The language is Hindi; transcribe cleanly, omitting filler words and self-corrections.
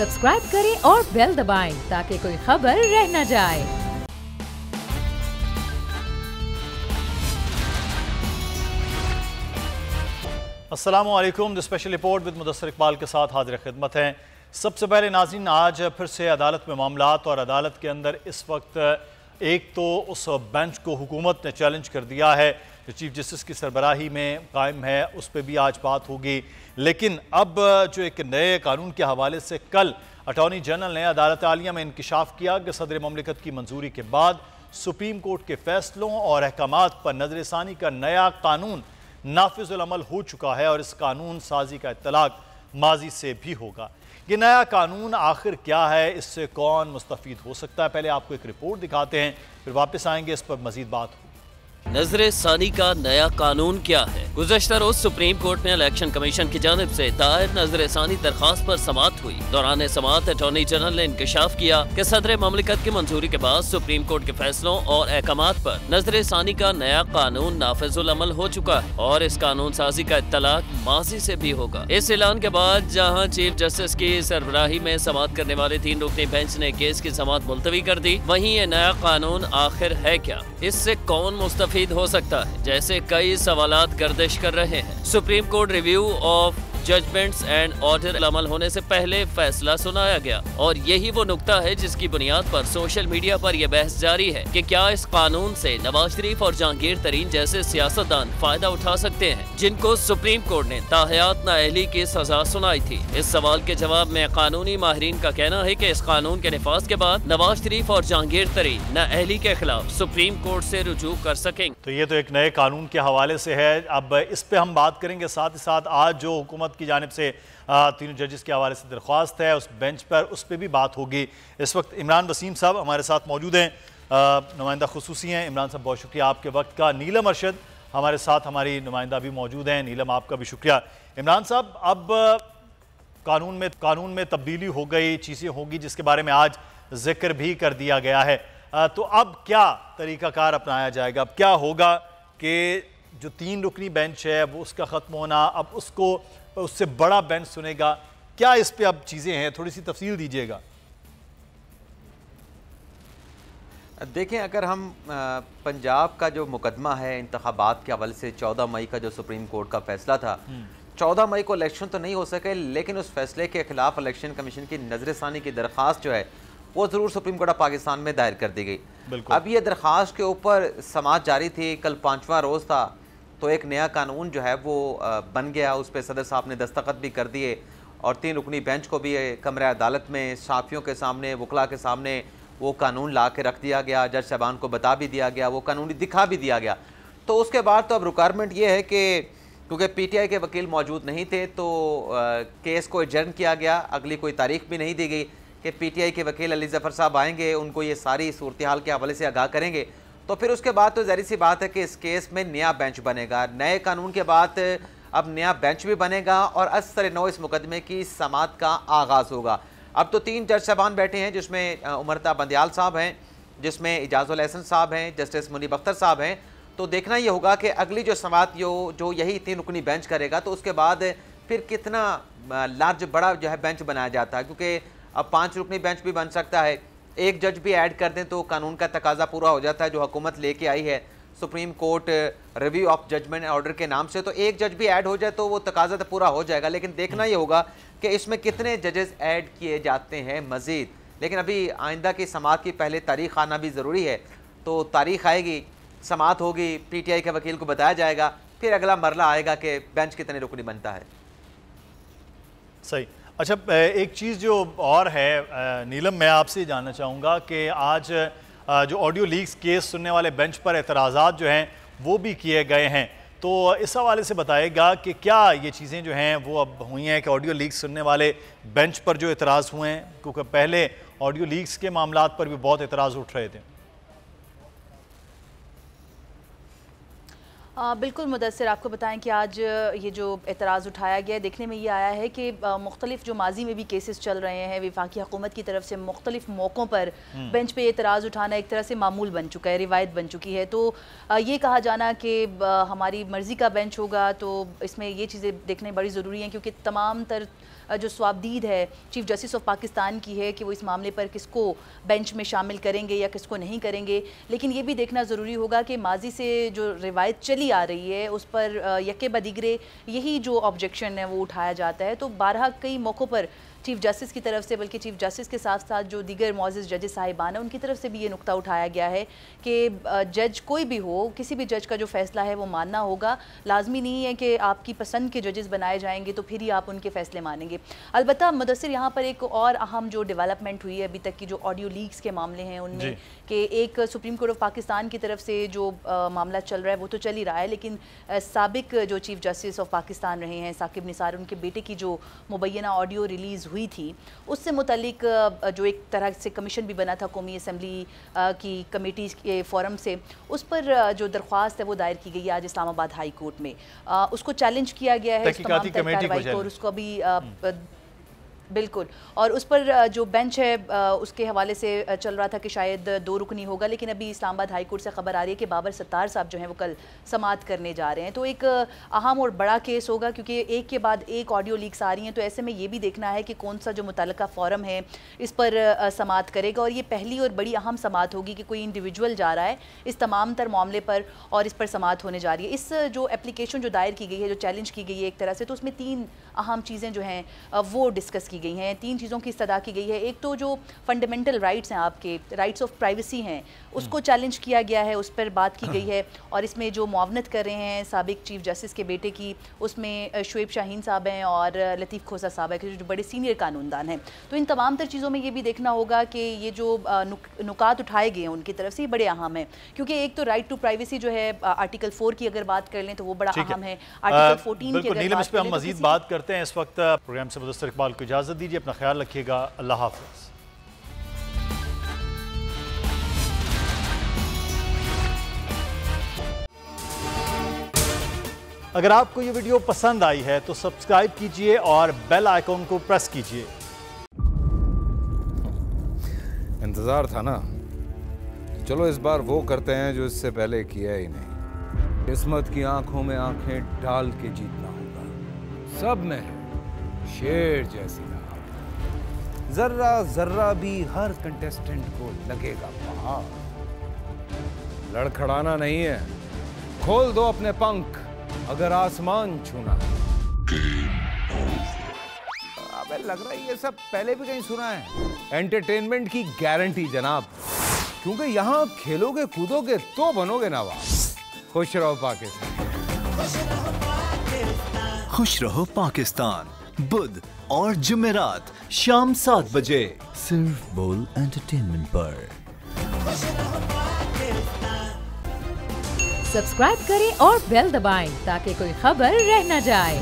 सब्सक्राइब करें और बेल दबाएं ताकि कोई खबर रह न जाए। अस्सलामु अलैकुम। The special report with Mudassar Iqbal के साथ हाजिर खिदमत हैं। सबसे पहले नाज़रीन, आज फिर से अदालत में मामलात और अदालत के अंदर इस वक्त एक तो उस बेंच को हुकूमत ने चैलेंज कर दिया है जो चीफ जस्टिस की सरबराही में कायम है, उस पर भी आज बात होगी। लेकिन अब जो एक नए कानून के हवाले से कल अटॉर्नी जनरल ने अदालत आलिया में इंकशाफ किया कि सदर ममलिकत की मंजूरी के बाद सुप्रीम कोर्ट के फैसलों और अहकामात पर नजरसानी का नया कानून नाफिजुल अमल हो चुका है और इस कानून साजी का इत्तलाक माजी से भी होगा। ये नया कानून आखिर क्या है, इससे कौन मुस्तफीद हो सकता है, पहले आपको एक रिपोर्ट दिखाते हैं, फिर वापस आएंगे, इस पर मजीद बात होगी। नजर सानी का नया कानून क्या है? गुज़श्ता रोज सुप्रीम कोर्ट में इलेक्शन कमीशन की जानिब से दायर नजर सानी दरखास्त पर समाअत हुई। दौरान समाअत अटॉर्नी जनरल ने इंकशाफ किया कि सदर ममलिकत की मंजूरी के बाद सुप्रीम कोर्ट के फैसलों और अहकामात पर नजर सानी का नया कानून नाफिजुल अमल हो चुका है और इस कानून साजी का इत्तलाक माजी से भी होगा। इस ऐलान के बाद जहाँ चीफ जस्टिस की सरबराही में समाअत करने वाले 3 रुकनी बेंच ने केस की समाअत मुलतवी कर दी, वहीं ये नया कानून आखिर है क्या, इससे कौन मुस्तफीद हो सकता है, जैसे कई सवालात गर्दिश कर रहे हैं। Supreme court review of judgments and order अमल होने से पहले फैसला सुनाया गया और यही वो नुक्ता है जिसकी बुनियाद पर सोशल मीडिया पर यह बहस जारी है कि क्या इस कानून से नवाज शरीफ और जहांगीर तरीन जैसे सियासतदान फायदा उठा सकते हैं जिनको सुप्रीम कोर्ट ने ताहयात नाअहली की सजा सुनाई थी। इस सवाल के जवाब में कानूनी माहिरीन का कहना है कि इस कानून के निफाज के बाद नवाज शरीफ और जहांगीर तरीन नाअहली के खिलाफ सुप्रीम कोर्ट से रुजू कर सकेंगे। तो ये तो एक नए कानून के हवाले से है। अब इस पे हम बात करेंगे, साथ ही साथ आज जो हुकूमत की जानिब से 3 जजेस के हवाले से दरख्वास्त है उस बेंच पर, उस पर भी बात होगी। इस वक्त इमरान वसीम साहब हमारे साथ मौजूद हैं, नुमाइंदा खुसूसी हैं। इमरान साहब बहुत शुक्रिया आपके वक्त का। नीलम अरशद हमारे साथ हमारी नुमाइंदा भी मौजूद हैं। नीलम आपका भी शुक्रिया। इमरान साहब, अब कानून में तब्दीली हो गई, चीज़ें होगी जिसके बारे में आज जिक्र भी कर दिया गया है, तो अब क्या तरीक़ाकार अपनाया जाएगा? अब क्या होगा कि जो 3 रुकनी बेंच है वो उसका ख़त्म होना, अब उससे बड़ा बेंच सुनेगा, क्या इस पे अब चीज़ें हैं, थोड़ी सी तफसील दीजिएगा। देखें, अगर हम पंजाब का जो मुकदमा है इंतखाबात के हवाले से 14 मई का जो सुप्रीम कोर्ट का फैसला था, 14 मई को इलेक्शन तो नहीं हो सके, लेकिन उस फैसले के खिलाफ इलेक्शन कमीशन की नजरसानी की दरख्वास्त जो है वो ज़रूर सुप्रीम कोर्ट ऑफ पाकिस्तान में दायर कर दी गई। अब ये दरख्वास्त के ऊपर समाअत जारी थी, कल 5वां रोज़ था, तो एक नया कानून जो है वो बन गया। उस पर सदर साहब ने दस्तखत भी कर दिए और 3 रुकनी बेंच को भी कमरे अदालत में साफ़ियों के सामने, वकला के सामने वो कानून ला के रख दिया गया, जज साहबान को बता भी दिया गया, वो कानूनी दिखा भी दिया गया। तो उसके बाद तो अब रिक्वायरमेंट ये है कि क्योंकि PTI के वकील मौजूद नहीं थे तो केस को एडजर्न किया गया, अगली कोई तारीख भी नहीं दी गई कि PTI के वकील अली ज़फ़र साहब आएंगे, उनको ये सारी सूरत हाल के हवाले से आगाह करेंगे। तो फिर उसके बाद तो ज़ाहिर सी बात है कि इस केस में नया बेंच बनेगा। नए कानून के बाद अब नया बेंच भी बनेगा और असर नौ इस मुकदमे की समाअत का आगाज़ होगा। अब तो 3 जज साहबान बैठे हैं, जिसमें उमरता बंदियाल साहब हैं, जिसमें इजाज़ुल एहसन साहब हैं, जस्टिस मुनीब अख्तर साहब हैं। तो देखना ये होगा कि अगली जो समाअत जो यही 3 रुकनी बेंच करेगा, तो उसके बाद फिर कितना लार्ज बड़ा जो है बेंच बनाया जाता है, क्योंकि अब 5 रुकनी बेंच भी बन सकता है। एक जज भी ऐड कर दें तो कानून का तकाजा पूरा हो जाता है जो हुकूमत लेके आई है supreme court review of judgment order के नाम से। तो एक जज भी ऐड हो जाए तो वो तकाजा तो पूरा हो जाएगा, लेकिन देखना ये होगा कि इसमें कितने जजेस ऐड किए जाते हैं मज़ीद। लेकिन अभी आइंदा की समाअत की पहले तारीख आना भी ज़रूरी है, तो तारीख आएगी, समाअत होगी, PTI के वकील को बताया जाएगा, फिर अगला मरला आएगा कि बेंच कितने रुकनी बनता है। सही। अच्छा, एक चीज़ जो और है नीलम, मैं आपसे जानना चाहूँगा कि आज जो ऑडियो लीक्स केस सुनने वाले बेंच पर एतराज़ात जो हैं वो भी किए गए हैं, तो इस हवाले से बताएगा कि क्या ये चीज़ें जो हैं वो अब हुई हैं कि ऑडियो लीक्स सुनने वाले बेंच पर जो एतराज़ हुए हैं, क्योंकि पहले ऑडियो लीक्स के मामलात पर भी बहुत एतराज़ उठ रहे थे। बिल्कुल मुदस्सिर, आपको बताएं कि आज ये जो एतराज़ उठाया गया है, देखने में ये आया है कि मुख्तलिफ जो माजी में भी केसेस चल रहे हैं, वफाकी हुकूमत की तरफ से मुख्तलिफ मौक़ों पर बेंच पे एतराज़ उठाना एक तरह से मामूल बन चुका है, रिवायत बन चुकी है। तो ये कहा जाना कि हमारी मर्ज़ी का बेंच होगा, तो इसमें ये चीज़ें देखने बड़ी ज़रूरी हैं, क्योंकि तमाम तर जो स्वाबदीद है चीफ़ जस्टिस ऑफ पाकिस्तान की है कि वो इस मामले पर किसको बेंच में शामिल करेंगे या किसको नहीं करेंगे। लेकिन ये भी देखना ज़रूरी होगा कि माजी से जो रिवायत चली आ रही है उस पर यके बदिगरे यही जो ऑब्जेक्शन है वो उठाया जाता है। तो बारहा कई मौक़ों पर चीफ़ जस्टिस की तरफ से, बल्कि चीफ़ जस्टिस के साथ साथ जो दीगर मौज़िज़ जजेस साहिबान हैं उनकी तरफ से भी ये नुक्ता उठाया गया है कि जज कोई भी हो, किसी भी जज का जो फ़ैसला है वो मानना होगा। लाजमी नहीं है कि आपकी पसंद के जजेस बनाए जाएंगे तो फिर ही आप उनके फ़ैसले मानेंगे। अलबत्ता मुदस्सिर, यहाँ पर एक और अहम जो डेवलपमेंट हुई है अभी तक की, जो ऑडियो लीक्स के मामले हैं उनमें, कि एक सुप्रीम कोर्ट ऑफ पाकिस्तान की तरफ से जो मामला चल रहा है वो तो चल ही रहा है, लेकिन साबिक जो चीफ़ जस्टिस ऑफ पाकिस्तान रहे हैं साकिब निसार, उनके बेटे की जो मुबैना ऑडियो रिलीज़ हुई थी, उससे मुतालिक जो एक तरह से कमीशन भी बना था कौमी असम्बली की कमेटी के फोरम से, उस पर जो दरख्वास्त है वो दायर की गई है आज इस्लामाबाद हाई कोर्ट में। उसको चैलेंज किया गया है उस तमाम कार्रवाई को, और उसको अभी बिल्कुल, और उस पर जो बेंच है उसके हवाले से चल रहा था कि शायद 2 रुकनी होगा, लेकिन अभी इस्लामाबाद हाई कोर्ट से खबर आ रही है कि बाबर सत्तार साहब जो हैं वो कल समाअत करने जा रहे हैं। तो एक अहम और बड़ा केस होगा, क्योंकि एक के बाद एक ऑडियो लीक्स आ रही हैं। तो ऐसे में ये भी देखना है कि कौन सा जो मुतल्लिका फोरम है इस पर समाअत करेगा, और ये पहली और बड़ी अहम समाअत होगी कि कोई इंडिविजुअल जा रहा है इस तमाम तर मामले पर और इस पर समाअत होने जा रही है। इस जो एप्लीकेशन जो दायर की गई है, जो चैलेंज की गई है एक तरह से, तो उसमें 3 अहम चीज़ें जो हैं वो डिस्कस की गई हैं। 3 चीज़ों की इस्तदा की गई है। एक तो जो फंडामेंटल राइट्स हैं, आपके राइट्स ऑफ प्राइवेसी हैं, उसको चैलेंज किया गया है, उस पर बात की गई है। और इसमें जो मुआवनत कर रहे हैं साबिक चीफ जस्टिस के बेटे की, उसमें शुएब शाहीन साहब हैं और लतीफ़ खोसा साहब है जो बड़े सीनियर कानूनदान हैं। तो इन तमाम तर चीज़ों में ये भी देखना होगा कि ये जो नुकात उठाए गए हैं उनकी तरफ से, ये बड़े अहम हैं, क्योंकि एक तो राइट टू प्राइवेसी जो है आर्टिकल 4 की अगर बात कर लें तो वो बड़ा अहम है। आर्टिकल 14 की अगर बात करें, हम मज़ीद बात करते हैं। इस वक्त प्रोग्राम से मुदस्सिर इकबाल को इजाज़त दीजिए, अपना ख्याल रखिएगा, अल्लाह हाफ़िज़। अगर आपको ये वीडियो पसंद आई है तो सब्सक्राइब कीजिए और बेल आइकॉन को प्रेस कीजिए। इंतजार था ना, चलो इस बार वो करते हैं जो इससे पहले किया ही नहीं। किस्मत की आंखों में आंखें डाल के जीतना होगा। सब में शेर जैसी राह, जर्रा जर्रा भी हर कंटेस्टेंट को लगेगा पहाड़। लड़खड़ाना नहीं है, खोल दो अपने पंख अगर आसमान छूना है। अबे लग रहा है ये सब पहले भी कहीं सुना है। एंटरटेनमेंट की गारंटी जनाब, क्योंकि यहाँ खेलोगे कूदोगे तो बनोगे नवाब। खुश रहो पाकिस्तान। खुश रहो पाकिस्तान, बुध और जुमेरात शाम 7 बजे सिर्फ बोल एंटरटेनमेंट पर। सब्सक्राइब करें और बेल दबाएं ताकि कोई खबर रह न जाए।